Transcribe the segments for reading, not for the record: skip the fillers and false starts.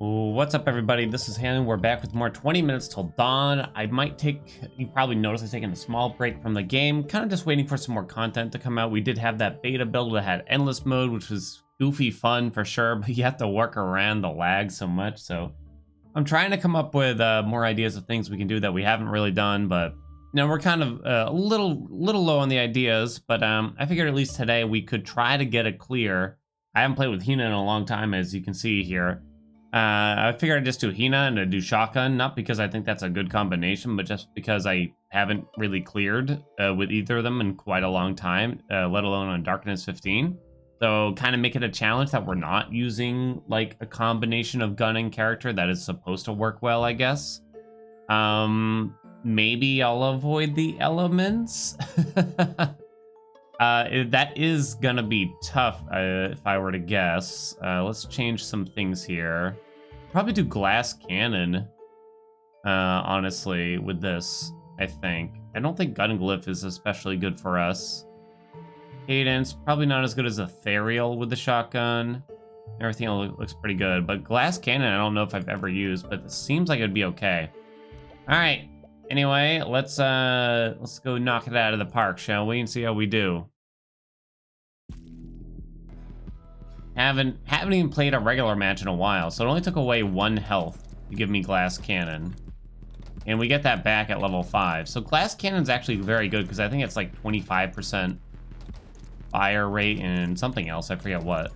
What's up, everybody? This is Haelian. We're back with more 20 minutes till dawn. I might take, you probably noticed I've taken a small break from the game, kind of just waiting for some more content to come out. We did have that beta build that had endless mode, which was goofy fun for sure, but you have to work around the lag so much. So I'm trying to come up with more ideas of things we can do that we haven't really done, but we're kind of a little low on the ideas. But I figured at least today we could try to get it clear. I haven't played with Hina in a long time, as you can see here. I figured I'd just do Hina and I'd do Shotgun, not because I think that's a good combination, but just because I haven't really cleared with either of them in quite a long time, let alone on Darkness 15. So kind of make it a challenge that we're not using like a combination of gun and character that is supposed to work well, I guess. Maybe I'll avoid the elements. That is gonna be tough if I were to guess. Let's change some things here. Probably do glass cannon, honestly, with this, I think. I don't think gun glyph is especially good for us. Cadence, probably not as good as ethereal with the shotgun. Everything looks pretty good, but glass cannon I don't know if I've ever used, but it seems like it'd be okay. All right. Anyway, let's go knock it out of the park, shall we, and see how we do. Haven't even played a regular match in a while, so it only took away 1 health to give me glass cannon, and we get that back at level 5. So glass cannon's actually very good because I think it's like 25% fire rate and something else, I forget what.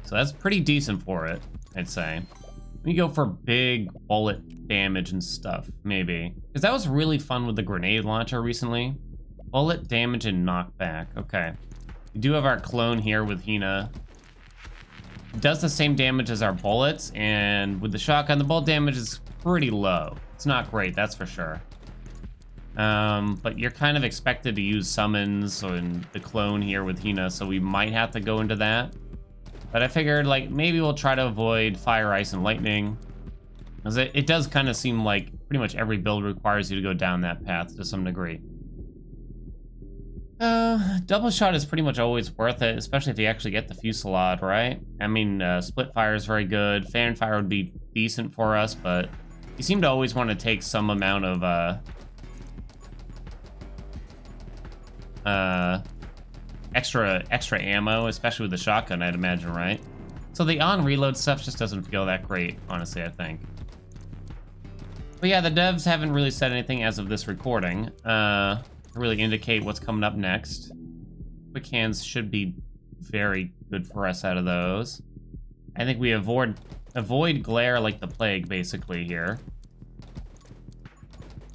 So that's pretty decent for it, I'd say. We go for big bullet damage and stuff, maybe. Because that was really fun with the grenade launcher recently. Bullet damage and knockback. Okay. We do have our clone here with Hina. It does the same damage as our bullets, and with the shotgun, the bullet damage is pretty low. It's not great, that's for sure. But you're kind of expected to use summons and the clone here with Hina, so we might have to go into that. But I figured, like, maybe we'll try to avoid fire, ice, and lightning. Because it does kind of seem like pretty much every build requires you to go down that path to some degree. Double shot is pretty much always worth it, especially if you actually get the fusillade, right? I mean, split fire is very good. Fan fire would be decent for us, but you seem to always want to take some amount of, extra ammo, especially with the shotgun, I'd imagine, right? So the on-reload stuff just doesn't feel that great, honestly, I think. But yeah, the devs haven't really said anything as of this recording to really indicate what's coming up next. Quick hands should be very good for us out of those. I think we avoid glare like the plague, basically, here.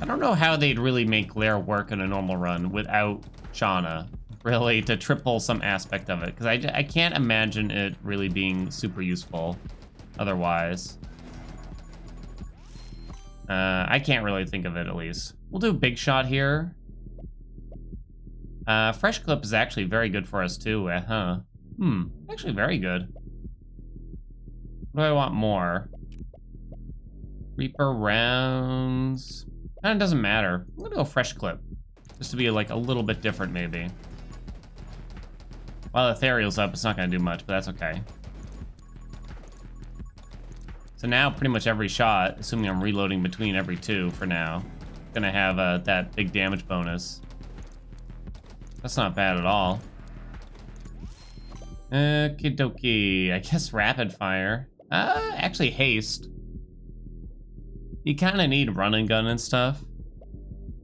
I don't know how they'd really make glare work in a normal run without Shauna, really, to triple some aspect of it, because I can't imagine it really being super useful otherwise. I can't really think of it, at least. We'll do big shot here. Fresh clip is actually very good for us too, actually very good. What do I want more? Reaper rounds. It doesn't matter. I'm gonna go fresh clip, just to be like a little bit different, maybe. While ethereal's up, it's not gonna do much, but that's okay. So now pretty much every shot, assuming I'm reloading between every 2 for now, gonna have that big damage bonus. That's not bad at all. Okie dokie. I guess rapid fire. Actually haste. You kind of need run and gun and stuff.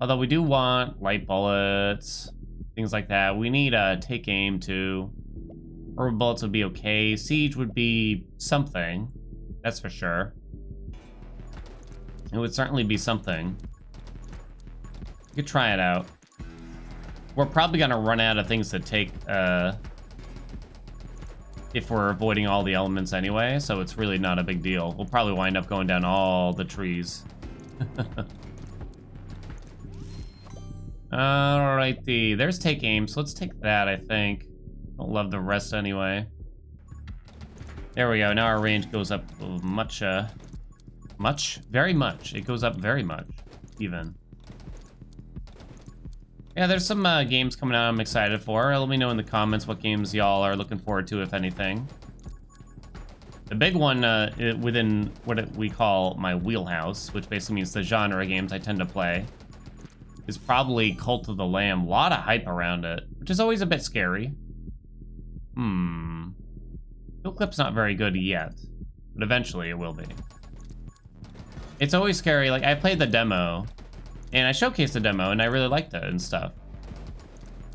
Although we do want light bullets, things like that. We need take aim too. Orbital bullets would be okay. Siege would be something. That's for sure. It would certainly be something. You could try it out. We're probably gonna run out of things to take if we're avoiding all the elements anyway, so it's really not a big deal. We'll probably wind up going down all the trees. Alrighty, there's take aim, so let's take that, I think. Don't love the rest anyway. There we go, now our range goes up much, very much. It goes up very much, even. Yeah, there's some games coming out I'm excited for. Let me know in the comments what games y'all are looking forward to, if anything. The big one within what we call my wheelhouse, which basically means the genre of games I tend to play, is probably Cult of the Lamb. A lot of hype around it, which is always a bit scary. Video clip's not very good yet, but eventually it will be. It's always scary. Like, I played the demo, and I showcased the demo, and I really liked it and stuff.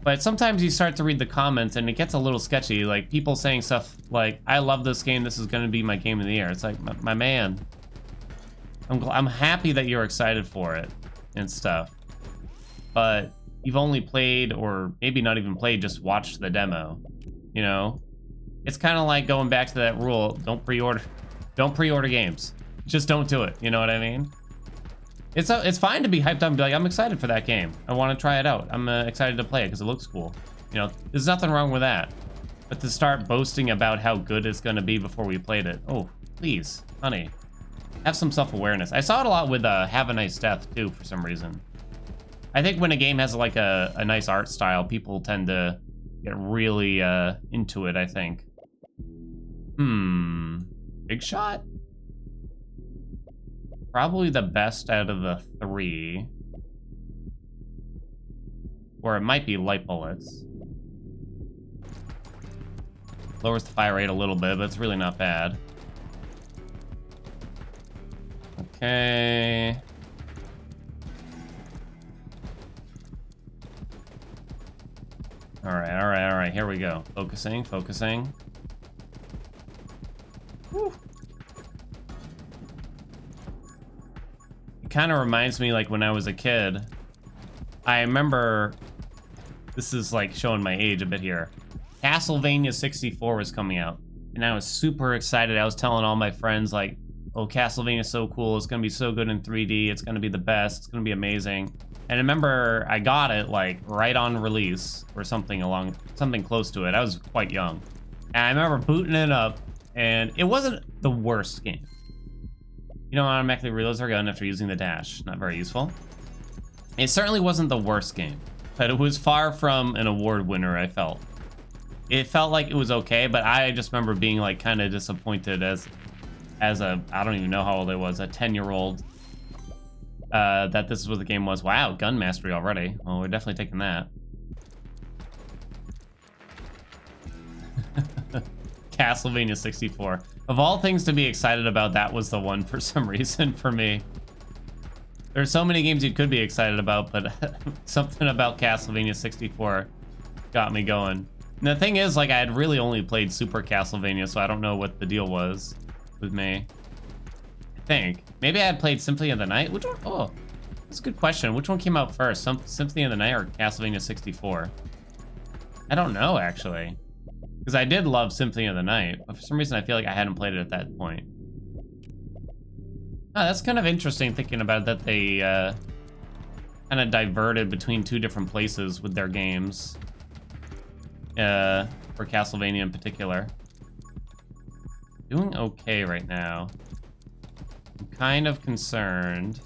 But sometimes you start to read the comments, and it gets a little sketchy. Like, people saying stuff like, I love this game, this is going to be my game of the year. It's like, my man, I'm happy that you're excited for it and stuff. But you've only played, or maybe not even played, just watched the demo, you know? It's kind of like going back to that rule, don't pre-order games. Just don't do it, you know what I mean? It's fine to be hyped up and be like, I'm excited for that game. I want to try it out. I'm excited to play it because it looks cool. You know, there's nothing wrong with that. But to start boasting about how good it's going to be before we played it, oh, please, honey, have some self-awareness. I saw it a lot with Have a Nice Death, too, for some reason. I think when a game has, like, a nice art style, people tend to get really into it, I think. Big Shot? Probably the best out of the three. Or it might be Light Bullets. Lowers the fire rate a little bit, but it's really not bad. Okay. Alright, here we go. Focusing. Whew. Kind of reminds me like when I was a kid. I remember, this is like showing my age a bit here, Castlevania 64 was coming out, and I was super excited. I was telling all my friends like, oh, Castlevania's so cool, it's gonna be so good in 3D, it's gonna be the best, it's gonna be amazing. And I remember I got it like right on release or something close to it. I was quite young, and I remember booting it up, and it wasn't the worst game. You don't automatically reload our gun after using the dash. Not very useful. It certainly wasn't the worst game, but it was far from an award winner, I felt. It felt like it was okay, but I just remember being like kind of disappointed as a, I don't even know how old I was, a 10-year-old, that this is what the game was. Wow, gun mastery already. Well, we're definitely taking that. Castlevania 64. Of all things to be excited about, that was the one for some reason for me. There's so many games you could be excited about, but something about Castlevania 64 got me going. And the thing is, like, I had really only played Super Castlevania, so I don't know what the deal was with me. I think. Maybe I had played Symphony of the Night? Which one? Oh, that's a good question. Which one came out first? Symphony of the Night or Castlevania 64? I don't know, actually. Because I did love Symphony of the Night, but for some reason I feel like I hadn't played it at that point. Oh, that's kind of interesting thinking about that they kind of diverted between two different places with their games. For Castlevania in particular. Doing okay right now. I'm kind of concerned.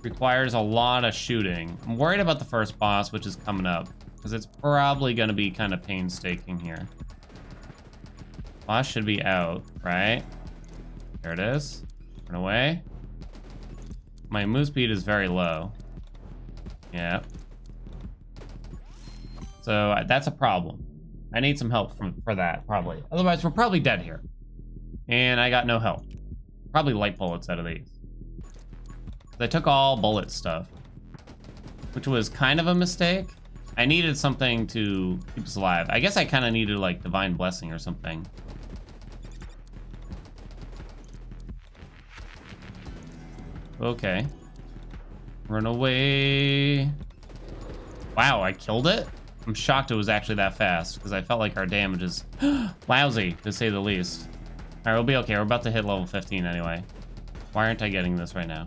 Requires a lot of shooting. I'm worried about the first boss, which is coming up, because it's probably going to be kind of painstaking here. Boss should be out, right? There it is. Run away. My move speed is very low. Yeah. So that's a problem. I need some help for that, probably. Otherwise, we're probably dead here. And I got no help. Probably light bullets out of these. I took all bullet stuff, which was kind of a mistake. I needed something to keep us alive. I guess I kind of needed like Divine Blessing or something. Okay. Run away. Wow, I killed it? I'm shocked it was actually that fast, because I felt like our damage is lousy, to say the least. Alright, we'll be okay. We're about to hit level 15 anyway. Why aren't I getting this right now?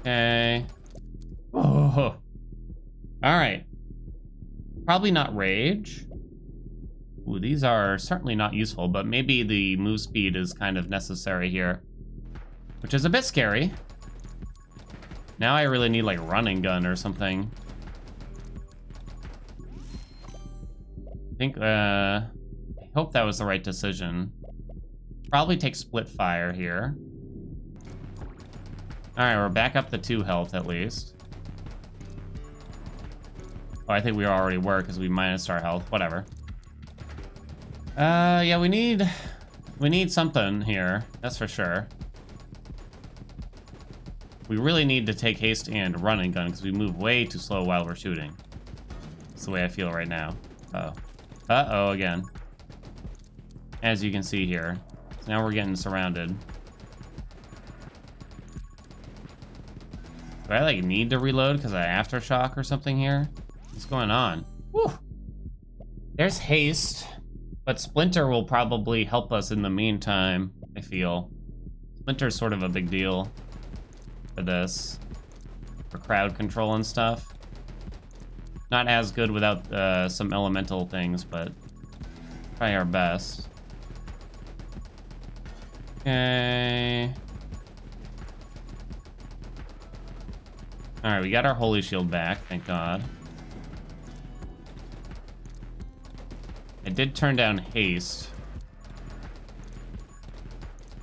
Okay. Oh. Alright. Probably not rage. Ooh, these are certainly not useful, but maybe the move speed is kind of necessary here. Which is a bit scary. Now I really need like running gun or something. I think, I hope that was the right decision. Probably take split fire here. Alright, we're back up to 2 health at least. Oh, I think we already were because we minused our health. Whatever. Yeah, we need something here. That's for sure. We really need to take haste and run and gun because we move way too slow while we're shooting. That's the way I feel right now. Uh-oh. Uh-oh again. As you can see here. So now we're getting surrounded. Do I, like, need to reload because of aftershock or something here? What's going on? Whew. There's haste, but Splinter will probably help us in the meantime, I feel. Splinter's sort of a big deal for this. For crowd control and stuff. Not as good without some elemental things, but try our best. Okay. Alright, we got our Holy Shield back, thank God. I did turn down haste.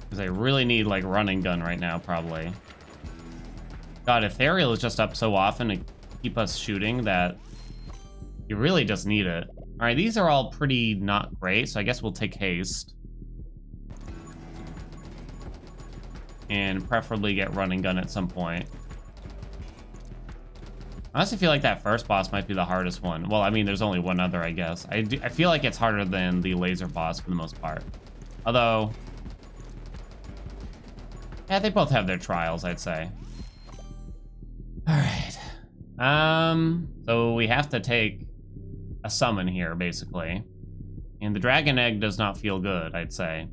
Because I really need, like, running gun right now, probably. God, Ethereal is just up so often to keep us shooting that you really just need it. Alright, these are all pretty not great, so I guess we'll take haste. And preferably get running gun at some point. I honestly feel like that first boss might be the hardest one. Well, I mean, there's only one other, I guess. I feel like it's harder than the laser boss for the most part. Although, yeah, they both have their trials, I'd say. All right. So we have to take a summon here, basically. And the dragon egg does not feel good, I'd say.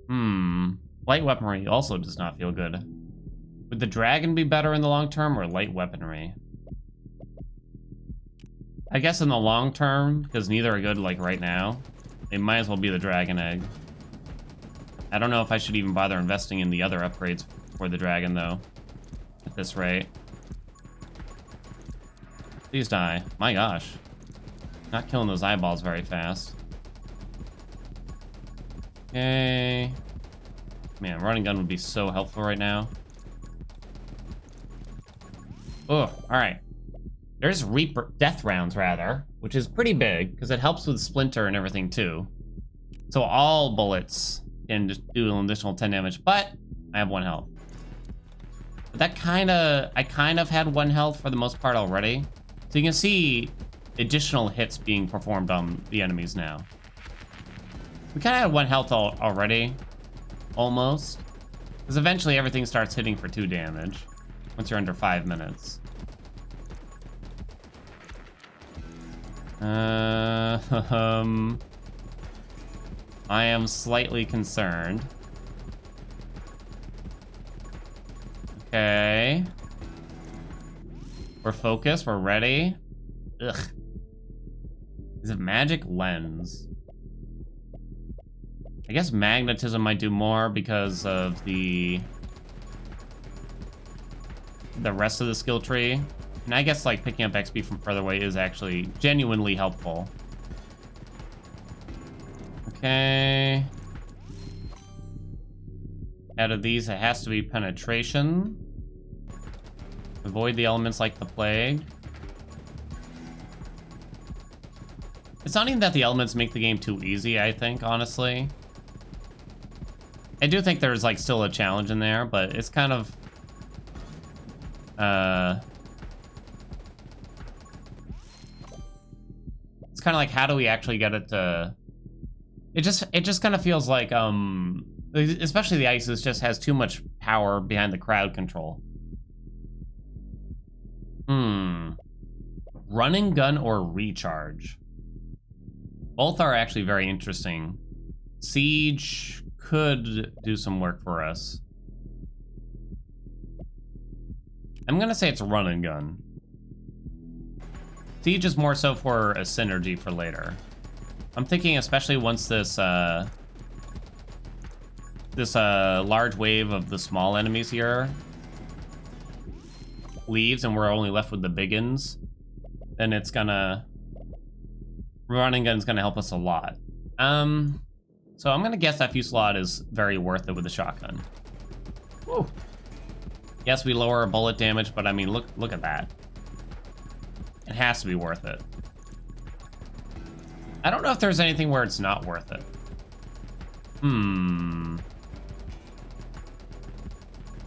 Light weaponry also does not feel good. Would the dragon be better in the long term or light weaponry? I guess in the long term, because neither are good like right now, it might as well be the dragon egg. I don't know if I should even bother investing in the other upgrades for the dragon though, at this rate. Please die. My gosh. Not killing those eyeballs very fast. Okay. Man, running gun would be so helpful right now. Oh, alright. There's Reaper death rounds, rather, which is pretty big, because it helps with Splinter and everything, too. So all bullets can just do an additional 10 damage, but I have 1 health. But that I kind of had 1 health for the most part already. So you can see additional hits being performed on the enemies now. We kind of had 1 health already, almost. Because eventually everything starts hitting for 2 damage. Once you're under 5 minutes. I am slightly concerned. Okay. We're focused, we're ready. Ugh. Is it magic lens? I guess magnetism might do more because of the rest of the skill tree. And I guess like picking up XP from further away is actually genuinely helpful. Okay. Out of these, it has to be penetration. Avoid the elements like the plague. It's not even that the elements make the game too easy, I think, honestly. I do think there's like still a challenge in there, but it's kind of it's kind of like, how do we actually get it to... It just kind of feels like, especially the ISIS just has too much power behind the crowd control. Running gun or recharge? Both are actually very interesting. Siege could do some work for us. I'm gonna say it's run and gun. Siege is more so for a synergy for later. I'm thinking especially once this large wave of the small enemies here leaves and we're only left with the big uns, then it's gonna running gun's gonna help us a lot. So I'm gonna guess that fusillade is very worth it with the shotgun. Woo. Yes, we lower our bullet damage, but I mean, look at that. It has to be worth it. I don't know if there's anything where it's not worth it.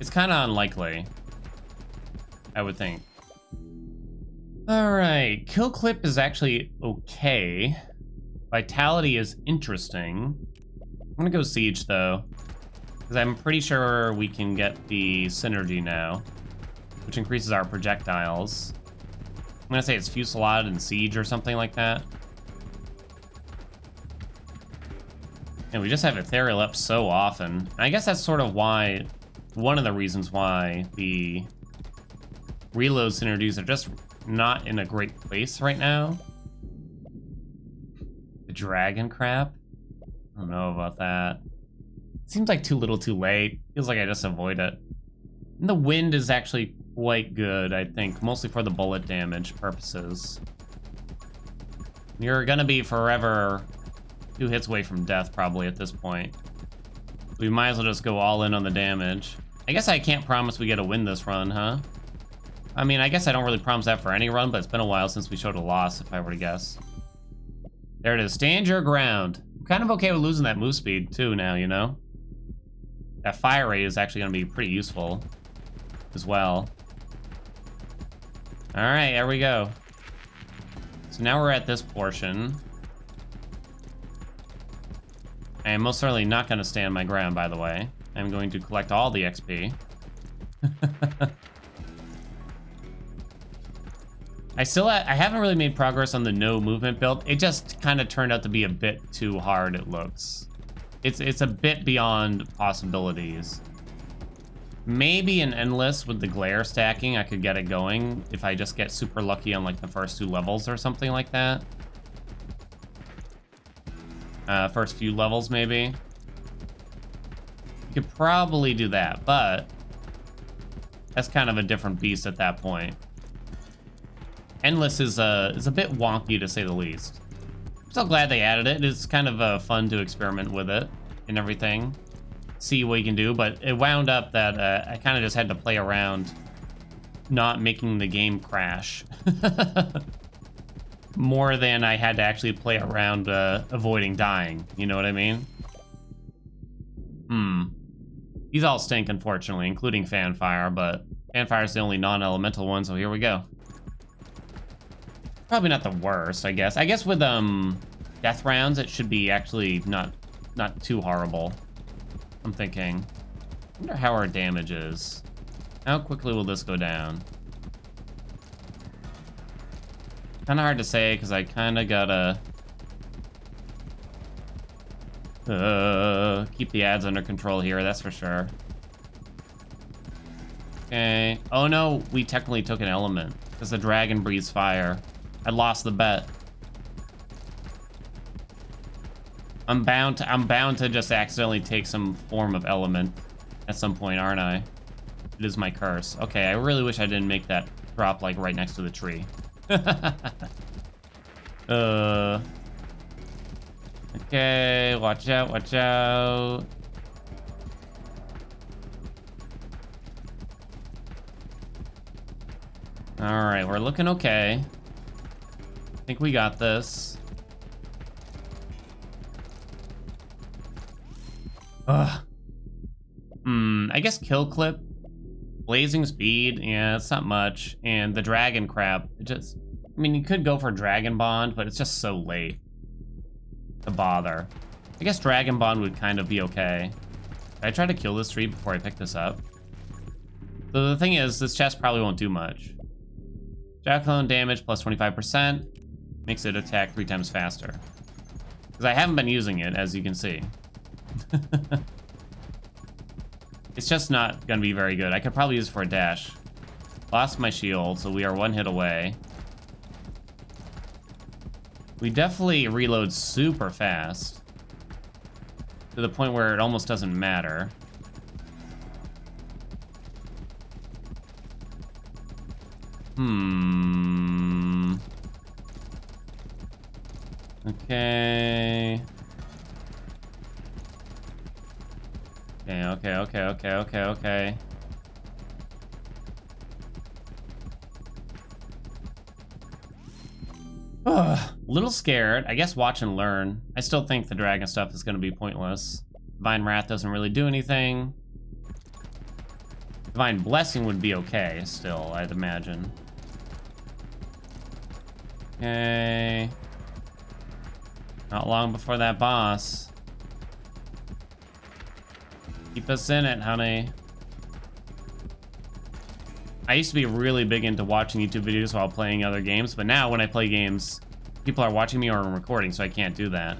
It's kind of unlikely, I would think. All right, kill clip is actually okay. Vitality is interesting. I'm gonna go siege though, because I'm pretty sure we can get the synergy now, which increases our projectiles. I'm gonna say it's fusillade and siege or something like that. And we just have ethereal up so often. I guess that's sort of why, one of the reasons why the reload synergies are just not in a great place right now. The dragon crap? I don't know about that. Seems like too little too late. Feels like I just avoid it. And the wind is actually quite good, I think, mostly for the bullet damage purposes. You're gonna be forever 2 hits away from death probably at this point. We might as well just go all in on the damage. I guess I can't promise we get a win this run, huh? I mean, I guess I don't really promise that for any run, but it's been a while since we showed a loss, if I were to guess. There it is. Stand your ground. I'm kind of okay with losing that move speed, too, now, you know? That fire rate is actually going to be pretty useful as well. All right, there we go. So now we're at this portion. I am most certainly not going to stand my ground, by the way. I'm going to collect all the XP. I haven't really made progress on the no movement build. It just kind of turned out to be a bit too hard, it looks. It's a bit beyond possibilities. Maybe an endless with the glare stacking, I could get it going if I just get super lucky on like the first 2 levels or something like that. First few levels, maybe. You could probably do that, but that's kind of a different beast at that point. Endless is a bit wonky, to say the least. I'm so glad they added it. It's kind of fun to experiment with it and everything. See what you can do, but it wound up that I kind of just had to play around not making the game crash. More than I had to actually play around avoiding dying. You know what I mean? These all stink, unfortunately, including Fanfire, but Fanfire is the only non-elemental one, so here we go. Probably not the worst, I guess. I guess with death rounds, it should be actually not too horrible. I'm thinking. I wonder how our damage is. How quickly will this go down? Kind of hard to say because I kind of gotta keep the ads under control here. That's for sure. Okay. Oh no, we technically took an element because the dragon breathes fire. I lost the bet. I'm bound to just accidentally take some form of element at some point, aren't I? It is my curse. Okay, I really wish I didn't make that drop like right next to the tree. Okay, watch out, watch out. All right, we're looking okay. I think we got this. Ugh. I guess kill clip, blazing speed, yeah, it's not much. And the dragon crap, it just, I mean, you could go for dragon bond, but it's just so late to bother. I guess dragon bond would kind of be okay. Did I try to kill this tree before I pick this up? So the thing is, this chest probably won't do much. Jackalope damage plus 25%. Makes it attack 3 times faster. Because I haven't been using it, as you can see. It's just not going to be very good. I could probably use it for a dash. Lost my shield, so we are 1 hit away. We definitely reload super fast. To the point where it almost doesn't matter. Okay. Okay. Ugh, little scared. I guess watch and learn. I still think the dragon stuff is going to be pointless. Divine Wrath doesn't really do anything. Divine Blessing would be okay still, I'd imagine. Okay. Not long before that boss. Keep us in it, honey. I used to be really big into watching YouTube videos while playing other games, but now when I play games, people are watching me or I'm recording, so I can't do that.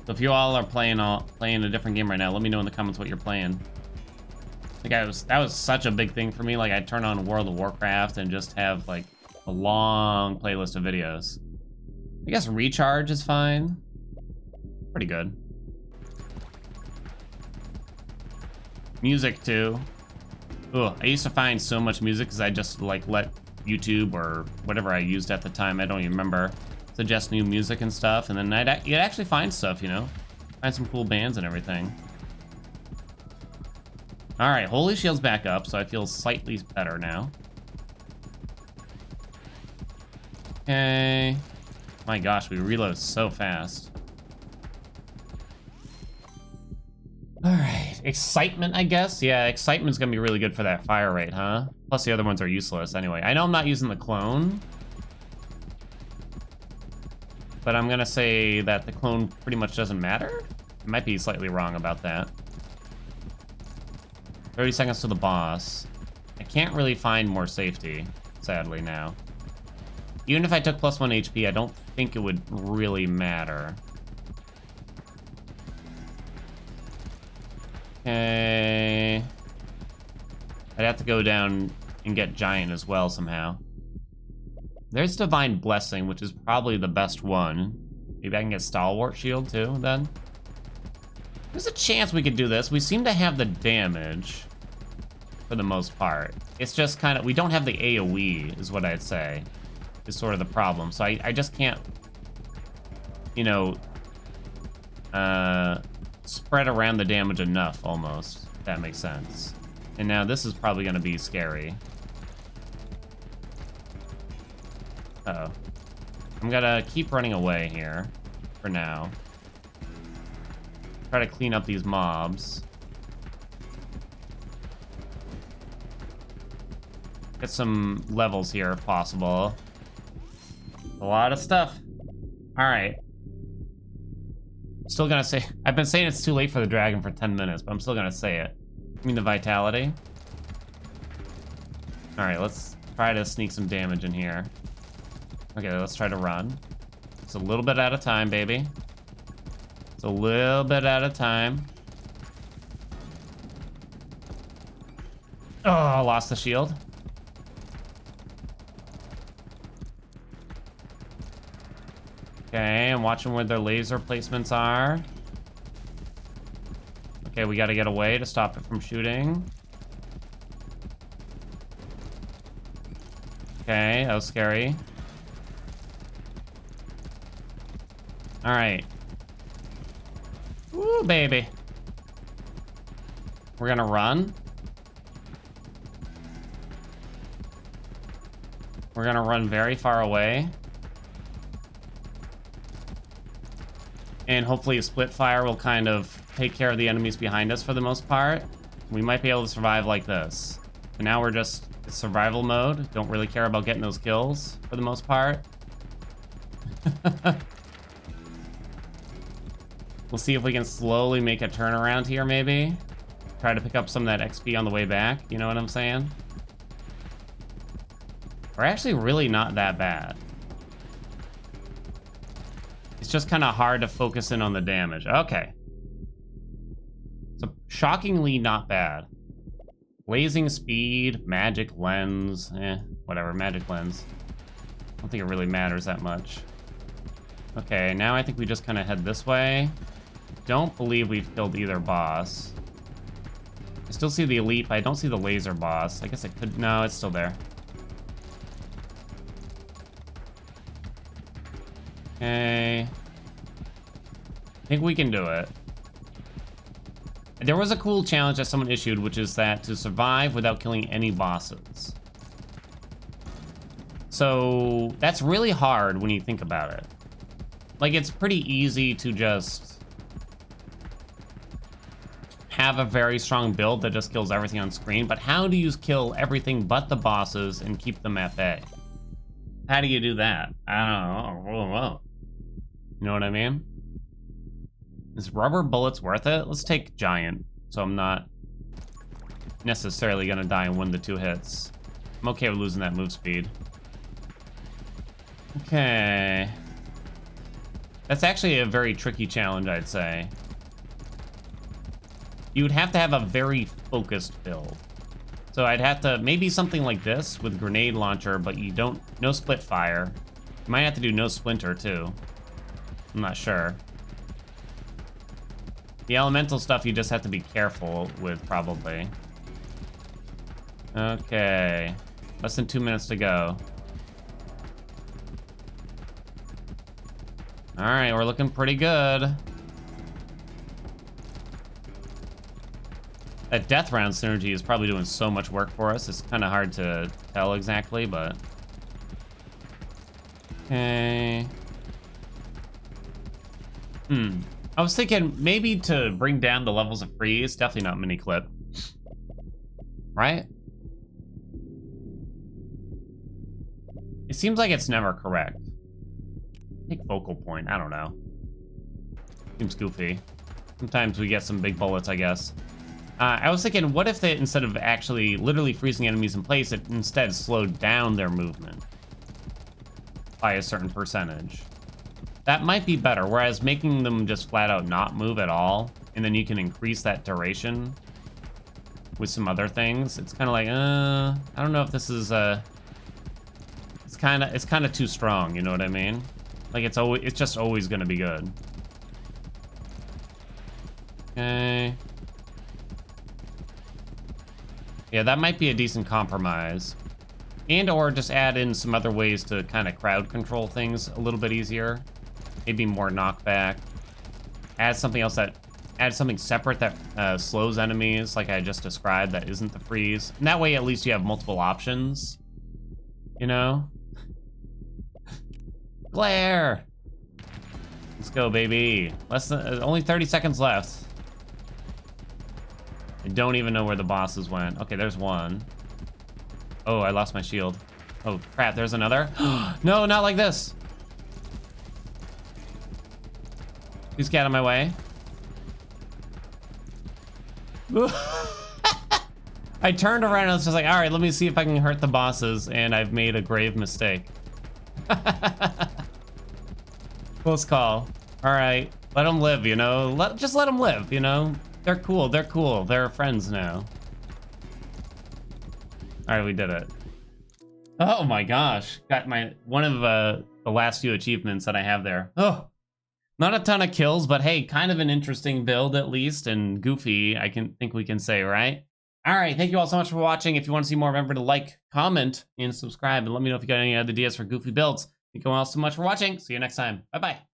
So if you all are playing a different game right now, let me know in the comments what you're playing. Like that was such a big thing for me. Like I'd turn on World of Warcraft and just have like a long playlist of videos. I guess Recharge is fine. Pretty good. Music too. Ugh, I used to find so much music because I just like let YouTube or whatever I used at the time, I don't even remember, suggest new music and stuff, and then you'd actually find stuff, you know? Find some cool bands and everything. Alright, Holy Shield's back up, so I feel slightly better now. Okay. My gosh, we reload so fast. Alright, excitement, I guess? Yeah, excitement's gonna be really good for that fire rate, huh? Plus the other ones are useless anyway. I know I'm not using the clone, but I'm gonna say that the clone pretty much doesn't matter. I might be slightly wrong about that. 30 seconds to the boss. I can't really find more safety, sadly, now. Even if I took +1 HP, I don't think it would really matter. Okay. I'd have to go down and get Giant as well somehow. There's Divine Blessing, which is probably the best one. Maybe I can get Stalwart Shield too, then. There's a chance we could do this. We seem to have the damage for the most part. It's just kind of, we don't have the AoE, is what I'd say, is sort of the problem. So I just can't, you know, spread around the damage enough, almost, if that makes sense. And now this is probably going to be scary. Uh-oh. I'm gonna keep running away here for now. Try to clean up these mobs. Get some levels here if possible. A lot of stuff. Alright. Still gonna say, I've been saying it's too late for the dragon for 10 minutes, but I'm still gonna say it. Give me the vitality. Alright, let's try to sneak some damage in here. Okay, let's try to run. It's a little bit at a time, baby. It's a little bit at a time. Oh, lost the shield. Okay, I'm watching where their laser placements are. Okay, we gotta get away to stop it from shooting. Okay, that was scary. Alright. Ooh, baby. We're gonna run. We're gonna run very far away. And hopefully a split fire will kind of take care of the enemies behind us for the most part. We might be able to survive like this. But now we're just survival mode. Don't really care about getting those kills for the most part. We'll see if we can slowly make a turnaround here, maybe. Try to pick up some of that XP on the way back, you know what I'm saying? We're actually really not that bad. It's just kind of hard to focus in on the damage. Okay. So, shockingly not bad. Blazing speed, magic lens, whatever, magic lens. I don't think it really matters that much. Okay, now I think we just kind of head this way. Don't believe we've killed either boss. I still see the elite, but I don't see the laser boss. I guess I could, no, it's still there. Okay. I think we can do it. There was a cool challenge that someone issued, which is that to survive without killing any bosses. So that's really hard when you think about it. Like, it's pretty easy to just have a very strong build that just kills everything on screen, but how do you kill everything but the bosses and keep them at bay? How do you do that? I don't know. You know what I mean? Is rubber bullets worth it? Let's take giant, so I'm not necessarily gonna die in 1 to 2 hits. I'm okay with losing that move speed. Okay. That's actually a very tricky challenge, I'd say. You would have to have a very focused build. So I'd have to, maybe something like this with grenade launcher, but you don't, no split fire. You might have to do no splinter too. I'm not sure. The elemental stuff you just have to be careful with, probably. Okay. Less than 2 minutes to go. All right, we're looking pretty good. That death round synergy is probably doing so much work for us. It's kind of hard to tell exactly, but... Okay. I was thinking maybe to bring down the levels of freeze, definitely not mini clip. Right? It seems like it's never correct. Take focal point, I don't know. Seems goofy. Sometimes we get some big bullets, I guess. I was thinking, what if they, instead of actually literally freezing enemies in place, it instead slowed down their movement by a certain percentage? That might be better, whereas making them just flat out not move at all, and then you can increase that duration with some other things. It's kind of like, I don't know if this is, it's kind of too strong, you know what I mean? Like, it's just always gonna be good. Okay. Yeah, that might be a decent compromise. And or just add in some other ways to kind of crowd control things a little bit easier. Maybe more knockback. Add something else that... Add something separate that slows enemies, like I just described, that isn't the freeze. And that way, at least you have multiple options. You know? Glare! Let's go, baby. Only 30 seconds left. I don't even know where the bosses went. Okay, there's one. Oh, I lost my shield. Oh, crap, there's another. No, not like this. Please get out of my way. I turned around and I was just like, all right, let me see if I can hurt the bosses, and I've made a grave mistake. Close call. All right, let them live, you know? Just let them live, you know? They're cool, they're cool. They're friends now. All right, we did it. Oh my gosh, got one of the last few achievements that I have there. Oh, not a ton of kills, but hey, kind of an interesting build at least, and goofy, I think we can say, right? All right, thank you all so much for watching. If you want to see more, remember to like, comment, and subscribe, and let me know if you got any other ideas for goofy builds. Thank you all so much for watching. See you next time. Bye-bye.